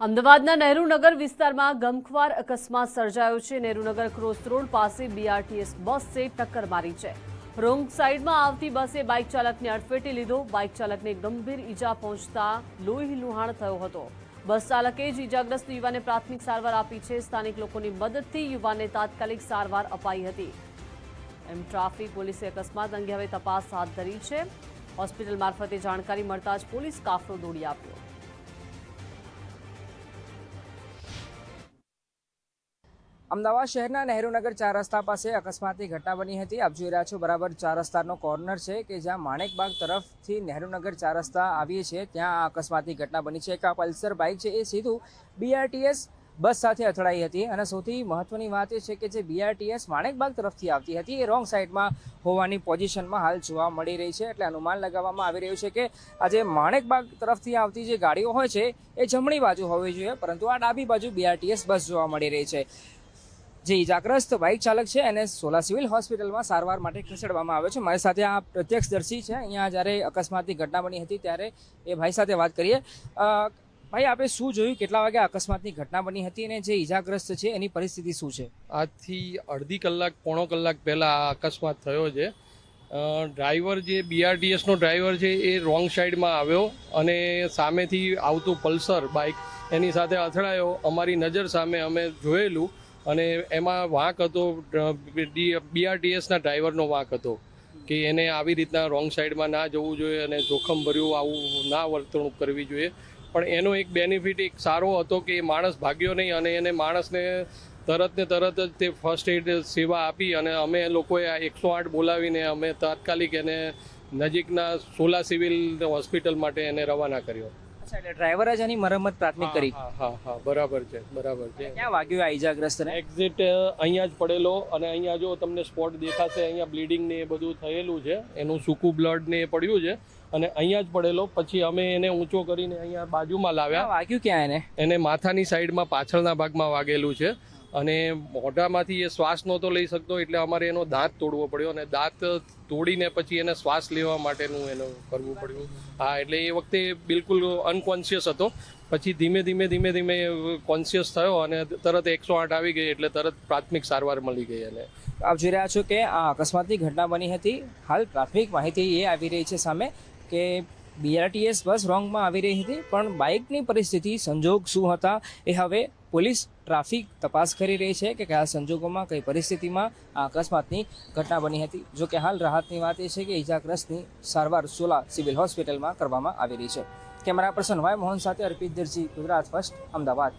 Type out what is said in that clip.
અમદાવાદના નહેરુનગર વિસ્તારમાં ગમખ્વાર અકસ્માત સર્જાયો છે। નહેરુનગર ક્રોસ રોડ પાસે બીઆરટીએસ બસે ટક્કર મારી છે। રોંગ સાઈડમાં આવતી બસે બાઇક ચાલકને અડફેટે લીધો। બાઇક ચાલકને ગંભીર ઈજા પહોંચતા લોહી લુહાણ થયો હતો। બસ ચાલકે જ ઈજાગ્રસ્ત યુવાને પ્રાથમિક સારવાર આપી છે। સ્થાનિક લોકોની મદદથી યુવાનને તાત્કાલિક સારવાર અપાઈ હતી। ટ્રાફિક પોલીસે અકસ્માત અંગે હવે તપાસ હાથ ધરી છે। હોસ્પિટલ મારફતે જાણકારી મળતા જ પોલીસ કાફલો દોડી આવ્યો। અમદાવાદ શહેરના નહેરુનગર 4 રસ્તા પાસે અકસ્માતની ઘટના બની હતી। આપ જોઈ રહ્યા છો બરાબર 4 રસ્તાનો કોર્નર છે કે જ્યાં માણેકબાગ તરફથી નહેરુનગર 4 રસ્તા આવીએ છીએ ત્યાં આ અકસ્માતની ઘટના બની છે। એક આ પલ્સર બાઇક છે એ સીધું બીઆરટીએસ બસ સાથે અથડાઈ હતી અને સૌથી મહત્વની વાત એ છે કે જે બીઆરટીએસ માણેકબાગ તરફથી આવતી હતી એ રોંગ સાઈડમાં હોવાની પોઝિશનમાં હાલ જોવા મળી રહી છે। એટલે અનુમાન લગાવવામાં આવી રહ્યું છે કે આજે માણેકબાગ તરફથી આવતી જે ગાડીઓ હોય છે એ જમણી બાજુ હોવી જોઈએ, પરંતુ આ ડાબી બાજુ બીઆરટીએસ બસ જોવા મળી રહી છે। જે ઇજાગ્રસ્ત બાઇક ચાલક છે એને સોલા સિવિલ હોસ્પિટલમાં સારવાર માટે ખસેડવામાં આવ્યો છે। મારી સાથે આ પ્રત્યક્ષદર્શી છે, અહીંયા જ્યારે અકસ્માતની ઘટના બની હતી ત્યારે એ ભાઈ સાથે વાત કરીએ। ભાઈ, આપે શું જોયું, કેટલા વાગે અકસ્માતની ઘટના બની હતી અને જે ઇજાગ્રસ્ત છે એની પરિસ્થિતિ શું છે? આજથી અડધી કલાક પોણો કલાક પહેલાં આ અકસ્માત થયો છે। ડ્રાઈવર જે બીઆરટીએસનો ડ્રાઈવર છે એ રોંગ સાઈડમાં આવ્યો અને સામેથી આવતું પલ્સર બાઇક એની સાથે અથડાયો। અમારી નજર સામે અમે જોયેલું અને એમાં વાંક હતો બીઆરટીએસના ડ્રાઈવરનો વાંક હતો કે એને આવી રીતના રોંગ સાઈડમાં ના જવું જોઈએ અને જોખમભર્યું આવું ના વર્તણૂક કરવી જોઈએ। પણ એનો એક બેનિફિટ એક સારો હતો કે એ માણસ ભાગ્યો નહીં અને એને માણસને તરત જ તે ફર્સ્ટ એડ સેવા આપી અને અમે લોકોએ આ 108 બોલાવીને અમે તાત્કાલિક એને નજીકના સોલા સિવિલ હોસ્પિટલ માટે એને રવાના કર્યો। એટલે ડ્રાઈવરે જ એની મરમ્મત પ્રાથમિક કરી? હા, બરાબર છે। ક્યાં વાગ્યું આ ઇજાગ્રસ્તને? એક્ઝિટ અહીંયા જ પડેલો અને અહીંયા જો તમને સ્પોટ દેખાશે, અહીંયા બ્લીડિંગ ને એ બધું થયેલું છે, એનું સૂકું બ્લડ ને એ પડ્યું છે અને અહીંયા જ પડેલો। પછી અમે એને ઊંચો કરીને અહીંયા બાજુમાં લાવ્યા। વાગ્યું ક્યાં એને માથાની સાઈડમાં પાછળના ભાગમાં વાગેલું છે અને મોઢામાંથી એ શ્વાસ નહોતો લઈ શકતો એટલે અમારે એનો દાંત તોડવો પડ્યો અને દાંત તોડીને પછી એને શ્વાસ લેવા માટેનું એનું કરવું પડ્યું। હા, એટલે એ વખતે બિલકુલ અનકોન્શિયસ હતો। પછી ધીમે કોન્શિયસ થયો અને તરત 108 આવી ગઈ એટલે તરત પ્રાથમિક સારવાર મળી ગઈ। અને આપ જોઈ રહ્યા છો કે આ અકસ્માતની ઘટના બની હતી। હાલ પ્રાથમિક માહિતી એ આવી રહી છે સામે કે બીઆરટીએસ બસ રોંગમાં આવી રહી હતી, પણ બાઇકની પરિસ્થિતિ સંજોગ શું હતા એ હવે પોલીસ ટ્રાફિક તપાસ કરી રહી છે કે કયા સંજોગોમાં કઈ પરિસ્થિતિમાં આ અકસ્માતની ઘટના બની હતી। જો કે હાલ રાહતની વાત એ છે કે ઇજાગ્રસ્તની સારવાર સોલા સિવિલ હોસ્પિટલમાં કરવામાં આવી રહી છે। કેમેરા પર્સન વાય મોહન સાથે અર્પિત દરજી, ગુજરાત ફર્સ્ટ, અમદાવાદ।